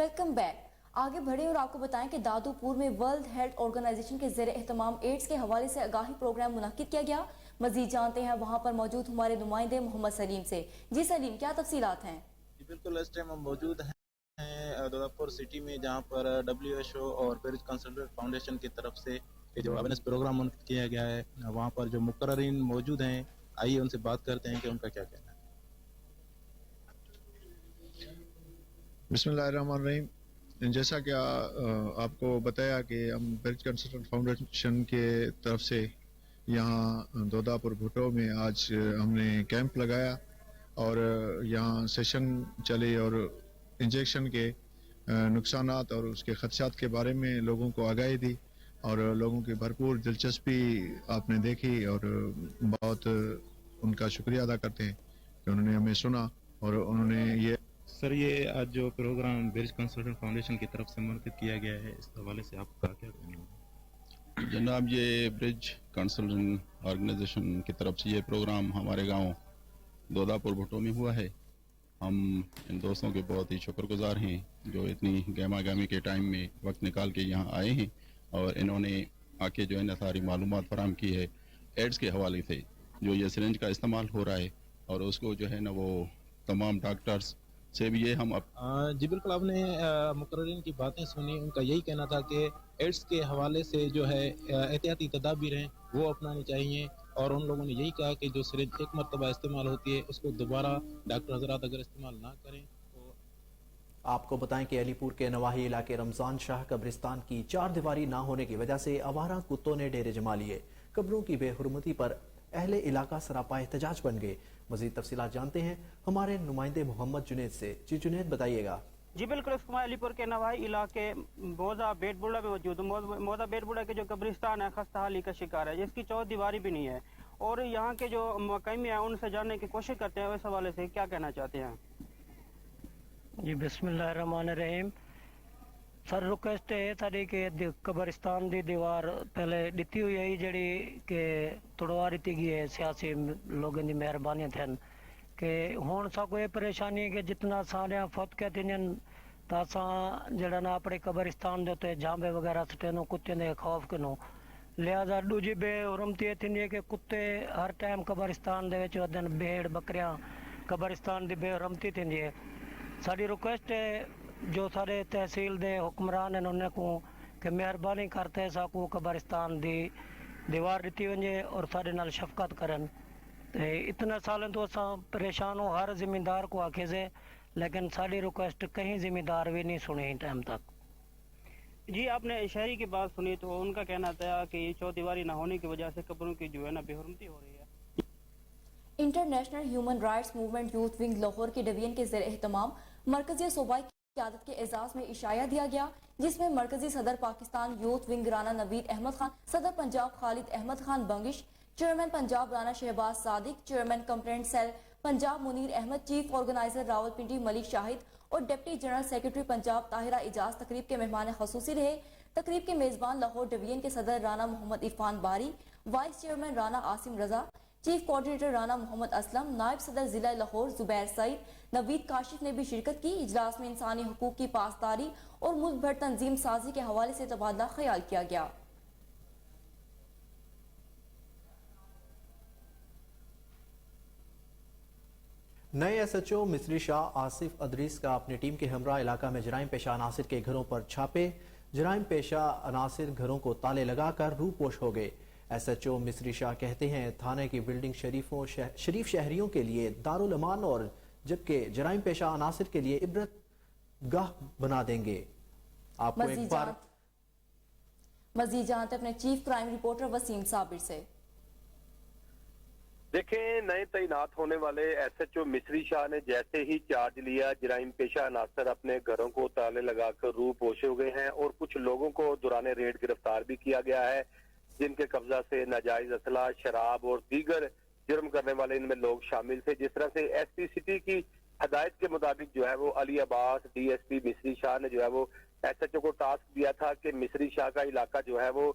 Welcome back. आगे बढ़े और आपको बताएं कि दादूपुर में वर्ल्ड हेल्थ ऑर्गेनाइजेशन के ज़ेरे एहतमाम एड्स के हवाले से आगाही प्रोग्राम मुनक्किद किया गया। मजीद जानते हैं वहाँ पर मौजूद हमारे नुमाइंदे मोहम्मद सलीम से। जी सलीम, क्या तफसीलात हैं? बिल्कुल, इस टाइम हम मौजूद हैं दादूपुर सिटी में, जहाँ पर WHO और ब्रिज कंसल्टेंट फाउंडेशन की तरफ से जो अवेयरनेस प्रोग्राम मुनक्किद किया गया है, वहाँ पर जो मुकर्ररीन मौजूद हैं, आइए उनसे बात करते हैं कि उनका क्या कहना है। बिस्मिल्लाहिर्रहमानिर्रहीम। जैसा कि आपको बताया कि हम ब्रिज कंसल्टेंट फाउंडेशन के तरफ से यहाँ दोदापुर भुट्टो में आज हमने कैंप लगाया और यहाँ सेशन चले और इंजेक्शन के नुकसानात और उसके खदशात के बारे में लोगों को आगाही दी और लोगों की भरपूर दिलचस्पी आपने देखी और बहुत उनका शुक्रिया अदा करते हैं कि उन्होंने हमें सुना और उन्होंने ये सर, ये आज जो प्रोग्राम ब्रिज कंसल्टेंट फाउंडेशन की तरफ से मुनक्किद किया गया है, इस हवाले से आपका क्या कहना है? जनाब, ये ब्रिज कंसल्टेंट ऑर्गेनाइजेशन की तरफ से ये प्रोग्राम हमारे गांव दोदापुर भुट्टो में हुआ है। हम इन दोस्तों के बहुत ही शुक्रगुजार हैं जो इतनी गहमा गहमी के टाइम में वक्त निकाल के यहाँ आए हैं और इन्होंने आके जो है ना सारी मालूमात फराहम की है एड्स के हवाले से, जो ये सिरिंज का इस्तेमाल हो रहा है और उसको जो है ना वो तमाम डॉक्टर्स से भी ये हम जी बिल्कुल, आपने मुकर्ररीन की बातें सुनी। उनका यही कहना था कि एड्स के हवाले से जो है एहतियाती तदाबीर हैं वो अपनानी चाहिए और उन लोगों ने यही कहा कि जो सिरिंज एक मरतबा इस्तेमाल होती है उसको दोबारा डॉक्टर हजरात अगर इस्तेमाल ना करें तो। आपको बताएं कि अलीपुर के नवाही इलाके रमजान शाह कब्रिस्तान की चार दीवारी ना होने की वजह से आवारा कुत्तों ने डेरे जमा लिए। कब्रों की बेहुरमती पर अहले इलाका सरापा एहतजाज बन गए। मजीद तफसीलात जानते हैं हमारे नुमाइंदे मोहम्मद जुनेद से। जी जुनेद, बताइएगा। जी बिल्कुल, अलीपुर के नवाही इलाके मोजा बेटबुड़ा में मौजूद मोजा बेटबुड़ा के जो कब्रिस्तान है खस्ता हाली का शिकार है, जिसकी चौथ दीवारी भी नहीं है और यहाँ के जो मकामी है उनसे जानने की कोशिश करते हैं, इस हवाले से क्या कहना चाहते हैं? जी बिस्मिल्लाहिर्रहमानिर्रहीम। सर, रिक्वेस्ट है साड़ी कि कब्रिस्तान दी दीवार पहले दिती हुई है जड़ी के तोड़वा दी गई है सियासी लोगों की मेहरबानी थन कि हुण सा कोई परेशानी है कि जितना सारे फौत के दिन तासा जड़ा ना अपने कब्रिस्तान दे उत्ते जांबे वगैरह सटेनो कुत्ते ने खौफ कनो, लिहाजा दूजी बेहुरमती थी है कि कुत्ते हर टाइम कब्रिस्तान दे विच वधन, भेड़ बकरियां कब्रिस्तान दी बेहुरमती थी है। साड़ी रिक्वेस्ट है जो सारे तहसील दे हुक्मरान हैं उन्हें को कि मेहरबानी करते साकू कब्रिस्तान दी दीवार दी वजे और सारे नाल शफकत करन। इतने सालों तो असा परेशान हो, हर जिम्मेदार को आखे से, लेकिन साड़ी रिक्वेस्ट कहीं जिम्मेदार भी नहीं सुनी टाइम तक। जी, आपने शहरी की बात सुनी तो उनका कहना था कि ये चौदीवारी ना होने की वजह से कब्रों की जो है ना बेहुरमती हो रही है। International human rights movement youth wing Lahore के डिवीजन के ज़ेरे एहतमाम मरकजी सूबाई क़यादत के एजाज में इशाया दिया गया, जिसमें मरकजी सदर पाकिस्तान यूथ विंग राना नवीद अहमद खान, सदर Punjab Khalid Ahmed Khan Bangash, chairman Punjab Rana Shahbaz Sadiq, chairman complaint cell Punjab Munir Ahmed, chief organiser Rawalpindi Malik Shahid और deputy general secretary Punjab Tahira Ijaz तकरीब के मेहमान खसूसी रहे। तकरीब के मेजबान लाहौर डिवीजन के सदर राना मोहम्मद इरफान बारी, वाइस चेयरमैन राना आसिम रजा, चीफ कोऑर्डिनेटर राना मोहम्मद असलम, नायब सदर जिला लाहौर जुबैर सईद, नवीद काशिफ ने भी शिरकत की। इजलास में इंसानी हुकूक की पासदारी और मुल्क भर तंजीम साजी के हवाले से तबादला ख्याल किया गया। नए SHO मिस्री शाह आसिफ अदरीस का अपनी टीम के हमरा इलाका में जराइम पेशा अनासिर के घरों पर छापे। जराइम पेशा अनासिर घरों को ताले लगाकर रूपोश हो गए। SHO मिस्री शाह कहते हैं थाने की बिल्डिंग शरीफ शहरियों के लिए दारुल अमान और जबकि जराइम पेशा अनासिर के लिए इबरत गाह बना देंगे। आपको एक बार मजीद जानते अपने chief crime reporter Waseem Sabir से। देखें, नए तैनात होने वाले SHO मिस्री शाह ने जैसे ही चार्ज लिया, जराइम पेशा अनासर अपने घरों को ताले लगाकर रूह पोशे हो गए हैं और कुछ लोगों को दौरान रेड गिरफ्तार भी किया गया है, जिनके कब्जा से नाजायज असला, शराब और दीगर जुर्म करने वाले इनमें लोग शामिल थे। जिस तरह से SP सिटी की हदायत के मुताबिक जो है वो अली अब्बास DSP मिस्री शाह ने जो है वो SHO को टास्क दिया था कि मिस्री शाह का इलाका जो है वो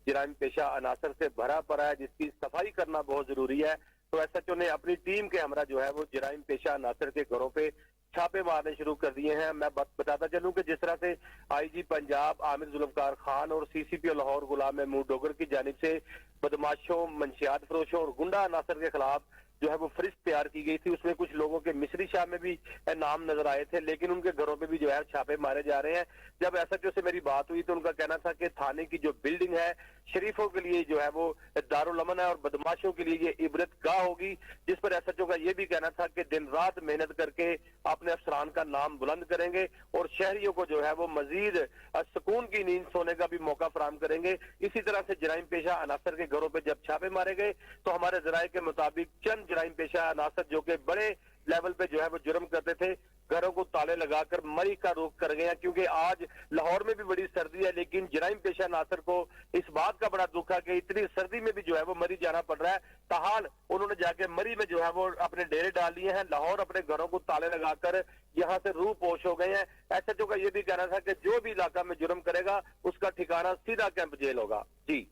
जराइम पेशा अनासर से भरा पड़ा है, जिसकी सफाई करना बहुत जरूरी है। तो SHO ने अपनी टीम के हमरा जो है वो जराइम पेशा अनासर के घरों पे छापे मारने शुरू कर दिए हैं। मैं बताता चलूं कि जिस तरह से आईजी पंजाब आमिर जुल्फकार खान और सीसीपी लाहौर गुलाम महमूद डोगर की जानिब से बदमाशों, मंशियात फरोशों और गुंडा अनासर के खिलाफ जो है वो फरिस्त तैयार की गई थी। उसमें कुछ लोगों के मिस्री शाह में भी नाम नजर आए थे, लेकिन उनके घरों पे भी जो है छापे मारे जा रहे हैं। जब एसएचओ से मेरी बात हुई तो उनका कहना था कि थाने की जो बिल्डिंग है शरीफों के लिए जो है वो दारुल अमन है और बदमाशों के लिए ये इबरत गाह होगी, जिस पर एसएचओ का ये भी कहना था कि दिन रात मेहनत करके अपने अफसरान का नाम बुलंद करेंगे और शहरियों को जो है वो मजीद सुकून की नींद सोने का भी मौका फराहम करेंगे। इसी तरह से जराइम पेशा अनासर के घरों पे जब छापे मारे गए तो हमारे जराये के मुताबिक चंद जराइम पेशा अनासर जो कि बड़े लेवल पे जो है वो जुर्म करते थे, घरों को ताले लगाकर मरी का रुख कर गए हैं। क्योंकि आज लाहौर में भी बड़ी सर्दी है, लेकिन जराइम पेशा अनासर को इस बात का बड़ा दुख है कि इतनी सर्दी में भी जो है वो मरी जाना पड़ रहा है। ताहाल उन्होंने जाके मरी में जो है वो अपने डेरे डाल लिए हैं। लाहौर अपने घरों को ताले लगाकर यहाँ से रूह पोश हो गए हैं। एसएचओ का ये भी कहना था कि जो भी इलाका में जुर्म करेगा उसका ठिकाना सीधा कैंप जेल होगा। जी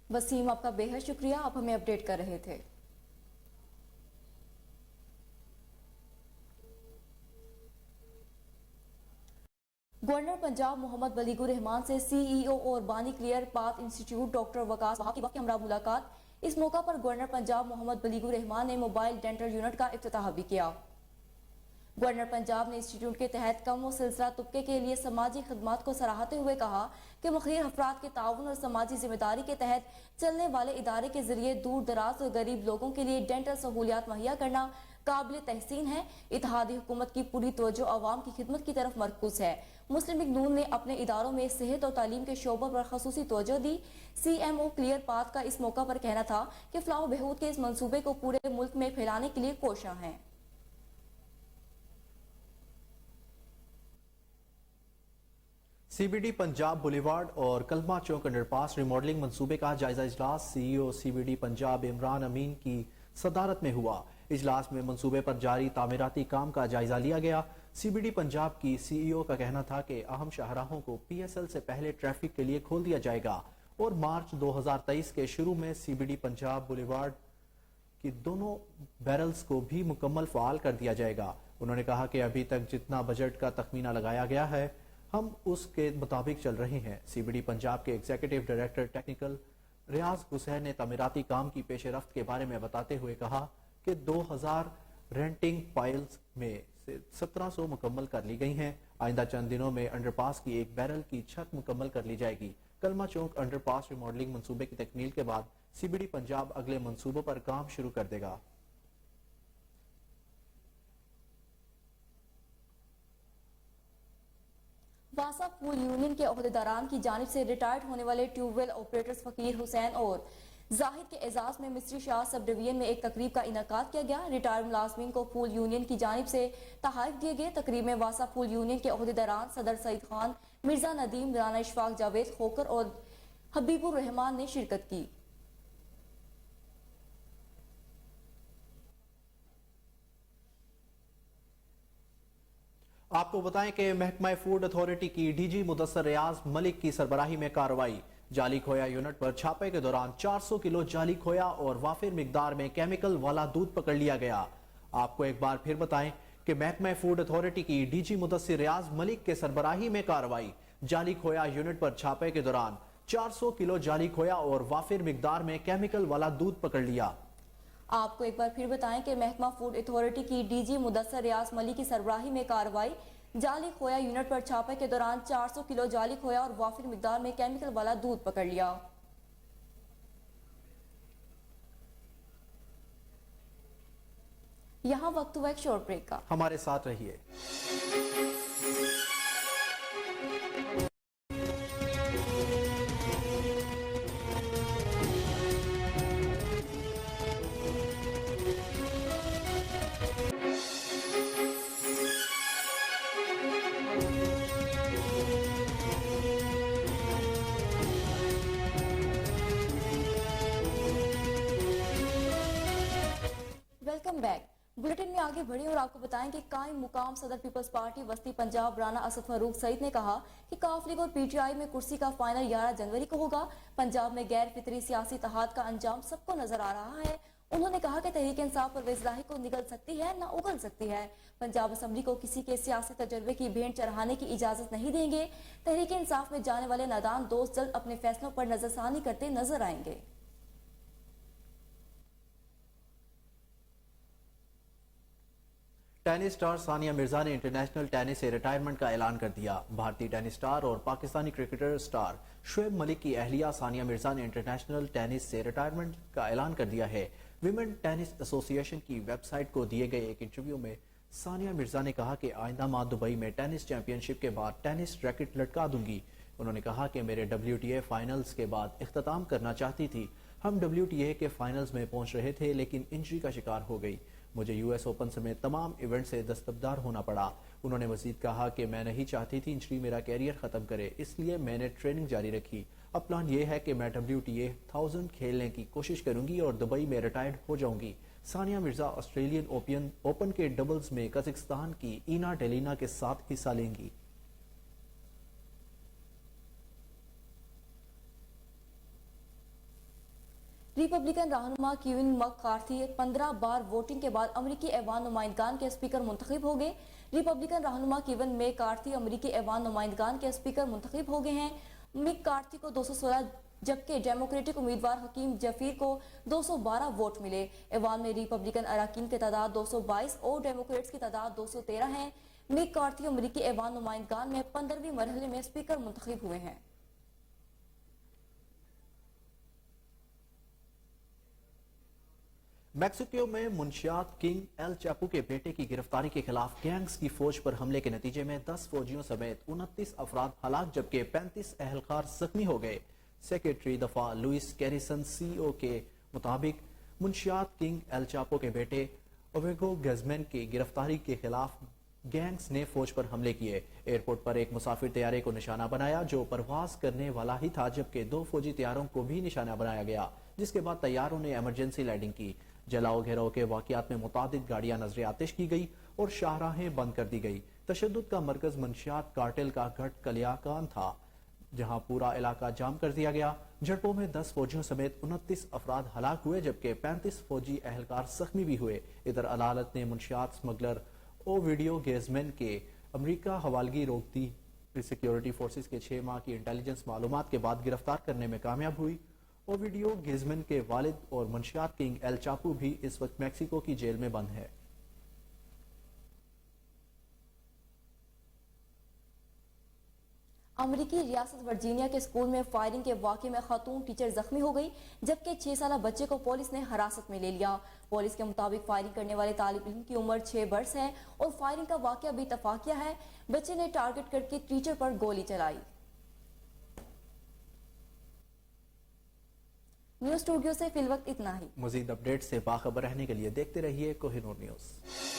वसीम, आपका बेहद शुक्रिया, आप हमें अपडेट कर रहे थे। गवर्नर पंजाब मोहम्मद बलीगुर रहमान से सीईओ और बानी clear path institute doctor Waqas Wahab की हमरा मुलाकात। इस मौका पर गवर्नर पंजाब मोहम्मद बलीगुर रहमान ने मोबाइल डेंटल यूनिट का इफ्तिताह भी किया। गवर्नर पंजाब ने इंस्टीट्यूट के तहत कम व सिलसिला तुबके के लिए समाजी खदमात को सराहते हुए कहा कि मुखलिफ अफराद के ताउन और समाजी जिम्मेदारी के तहत चलने वाले इदारे के जरिए दूर दराज और गरीब लोगों के लिए डेंटल सहूलियात मुहैया करना काबिल तहसीन है। इत्तेहादी हुकूमत की पूरी तवज्जो आवाम की खिदमत की तरफ मरकूज है। मुस्लिम लीग नून ने अपने इदारों में सेहत और तालीम के शोबों पर खसूसी तवज्जो दी। CMO क्लियर पाथ का इस मौका पर कहना था कि फलाह बहबूद के इस मंसूबे को पूरे मुल्क में फैलाने के लिए कोशिश है। CBD पंजाब बुलेवार्ड और कलमा चौक अंडरपास रिमॉडलिंग मंसूबे का जायजा इजलास CEO CBD पंजाब इमरान अमीन की सदारत में हुआ। इजलास में मंसूबे पर जारी तामीराती काम का जायजा लिया गया। CBD पंजाब की CEO का कहना था कि अहम शाहराहों को PSL से पहले ट्रैफिक के लिए खोल दिया जाएगा और मार्च 2023 के शुरू में CBD पंजाब बुलेवार्ड की दोनों बैरल्स को भी मुकम्मल फ़ाल कर दिया जाएगा। उन्होंने कहा कि अभी तक जितना बजट का तखमीना लगाया गया है हम उसके मुताबिक चल रहे हैं। CBD पंजाब के एग्जीक्यूटिव डायरेक्टर टेक्निकल रियाज हुसैन ने तामीराती काम की पेश रफ्त के बारे में बताते हुए कहा कि 2000 रेंटिंग फाइल्स में से 1700 मुकम्मल कर ली गई हैं। आइंदा चंद दिनों में अंडरपास की एक बैरल की छत मुकम्मल कर ली जाएगी। कलमा चौक अंडरपास रिमॉडलिंग मंसूबे की तकमील के बाद CBD पंजाब अगले मंसूबों पर काम शुरू कर देगा। वासा पूल यूनियन के अहदेदारान की जानिब से रिटायर्ड होने वाले ट्यूबवेल ऑपरेटर्स फकीर हुसैन और जाहिद के एजाज में मिस्री शाह सब डिवीजन में एक तकरीब का इनकाद किया गया। रिटायर्ड मुलाजमीन को पूल यूनियन की जानिब से तहाइफ दिए गए। तकरीब में वासा पूल यूनियन के अहदेदारान सदर सईद खान, मिर्जा नदीम, राना इशफाक, जावेद खोकर और हबीबुर रहमान ने शिरकत की। आपको बताएं कि महकमा फूड अथॉरिटी की DG मुदस्सर रियाज मलिक की सरबराही में कार्रवाई। जाली खोया यूनिट पर छापे के दौरान 400 किलो जाली खोया और वाफिर मिकदार में केमिकल वाला दूध पकड़ लिया गया। आपको एक बार फिर बताएं कि महकमा फूड अथॉरिटी की DG मुदस्सर रियाज मलिक के सरबराही में कार्रवाई। जाली खोया यूनिट पर छापे के दौरान 400 किलो जाली खोया और वाफिर मिकदार में केमिकल वाला दूध पकड़ लिया। आपको एक बार फिर बताएं कि महकमा फूड अथॉरिटी की DG मुदस्सर रियाज मलिक की सरबराही में कार्रवाई। जाली खोया यूनिट पर छापे के दौरान 400 किलो जाली खोया और वाफिर मिकदार में केमिकल वाला दूध पकड़ लिया। यहाँ वक्त हुआ एक शॉर्ट ब्रेक का, हमारे साथ रहिए। Welcome back. बुलेटिन में आगे बढ़े और आपको बताएं कि कायम मुकाम सदर पीपल्स पार्टी वस्ती पंजाब राना असद फारूक सईद ने कहा कि काफ लीग और PTI में कुर्सी का फाइनल 11 जनवरी को होगा। पंजाब में गैर फितरी सियासी इत्तेहाद का अंजाम सबको नजर आ रहा है। उन्होंने कहा कि तहरीक इंसाफ परवेज इलाही को निगल सकती है न उगल सकती है। पंजाब असम्बली को किसी के सियासी तजर्बे की भेंट चढ़ाने की इजाजत नहीं देंगे। तहरीक इंसाफ में जाने वाले नादान दोस्त जल्द अपने फैसलों पर नजरसानी करते नजर आएंगे। टेनिस स्टार सानिया मिर्जा ने इंटरनेशनल टेनिस से रिटायरमेंट का ऐलान कर दिया। भारतीय टेनिस स्टार और पाकिस्तानी क्रिकेटर स्टार शुएब मलिक की अहलिया सानिया मिर्जा ने इंटरनेशनल टेनिस से रिटायरमेंट का ऐलान कर दिया है। विमेन टेनिस एसोसिएशन की वेबसाइट को दिए गए एक इंटरव्यू में सानिया मिर्जा ने कहा कि आइंदा माह दुबई में टेनिस चैंपियनशिप के बाद टेनिस रैकेट लटका दूंगी। उन्होंने कहा कि मेरे WTA फाइनल्स के बाद इख्तिताम करना चाहती थी। हम WTA के फाइनल्स में पहुंच रहे थे लेकिन इंजरी का शिकार हो गई। मुझे US ओपन समेत तमाम इवेंट से दस्तबरदार होना पड़ा। उन्होंने मजीद कहा कि मैं नहीं चाहती थी इंजरी मेरा कैरियर खत्म करे, इसलिए मैंने ट्रेनिंग जारी रखी। अब प्लान ये है कि मैं WTA 1000 खेलने की कोशिश करूंगी और दुबई में रिटायर्ड हो जाऊंगी। सानिया मिर्जा ऑस्ट्रेलियन ओपन के डबल्स में कजाकिस्तान की ईना टेलिना के साथ हिस्सा लेंगी। रिपब्लिकन रहनुमा केविन मैकार्थी 15 बार वोटिंग के बाद अमरीकी ऐवान नुमाइंदगान के स्पीकर मुंतखब हो गए। रिपब्लिकन रहनुमा केविन मैकार्थी अमरीकी ऐवान नुमाइंदगान के स्पीकर मुंतखब हो गए हैं। मैकार्थी को 216 जबकि डेमोक्रेटिक उम्मीदवार हकीम जफीर को 212 वोट मिले। ऐवान में रिपब्लिकन अराकीन की तादाद 222 और डेमोक्रेट्स की तादाद 213 है। मैकार्थी अमरीकी ऐवान नुमाइंदगान में 15वीं मरहले में स्पीकर मुंतखब हुए हैं। मैक्सिको में मुंशियात किंग एल चापू के बेटे की गिरफ्तारी के खिलाफ गैंग्स की फौज पर हमले के नतीजे में 10 फौजियों समेत 29 अफराद हलाक जबकि 35 अहलकार जख्मी हो गए। सेक्रेटरी दफा लुइस कैरिसन CEO के मुताबिक मुंशियात किंग एल चापो के बेटे ओवेगो गजमैन की गिरफ्तारी के खिलाफ गैंग्स ने फौज पर हमले किए। एयरपोर्ट पर एक मुसाफिर तैयारे को निशाना बनाया जो परवाज करने वाला ही था, जबकि 2 फौजी तैयारों को भी निशाना बनाया गया, जिसके बाद तैयारों ने इमरजेंसी लैंडिंग की। जलाओ घेराव के वाकयात में मुतादिद गाड़ियां नजर आतिश की गई और शाहराहें बंद कर दी गई। तशद्दुद का मरकज मंशियात कार्टेल का गढ़ कलियाकान था, जहां पूरा इलाका जाम कर दिया गया। झड़पों में 10 फौजियों समेत 29 अफराद हलाक हुए जबकि 35 फौजी अहलकार जख्मी भी हुए। इधर अदालत ने मुंशियात स्मगलर ओविडियो गेजमैन के अमरीका हवालगी रोक दी। सिक्योरिटी फोर्सेस के 6 माह की इंटेलिजेंस मालूमात के बाद गिरफ्तार करने में कामयाब हुई। ओविडियो गेजमैन के वालिद और मुंशियात किंग एल चापू भी इस वक्त मैक्सिको की जेल में बंद है। अमरीकी रियासत वर्जीनिया के स्कूल में फायरिंग के वाक़े में खातून टीचर जख्मी हो गई, जबकि 6 साल बच्चे को पुलिस ने हिरासत में ले लिया। पुलिस के मुताबिक फायरिंग करने वाले तालिब इल्म की उम्र 6 बरस है और फायरिंग का वाक़या भी इत्तफाकिया है। बच्चे ने टारगेट करके टीचर पर गोली चलाई। न्यूज़ स्टूडियो से फिलवक्त इतना ही। मजीद अपडेट से बाखबर रहने के लिए देखते रहिए कोहिनूर न्यूज़।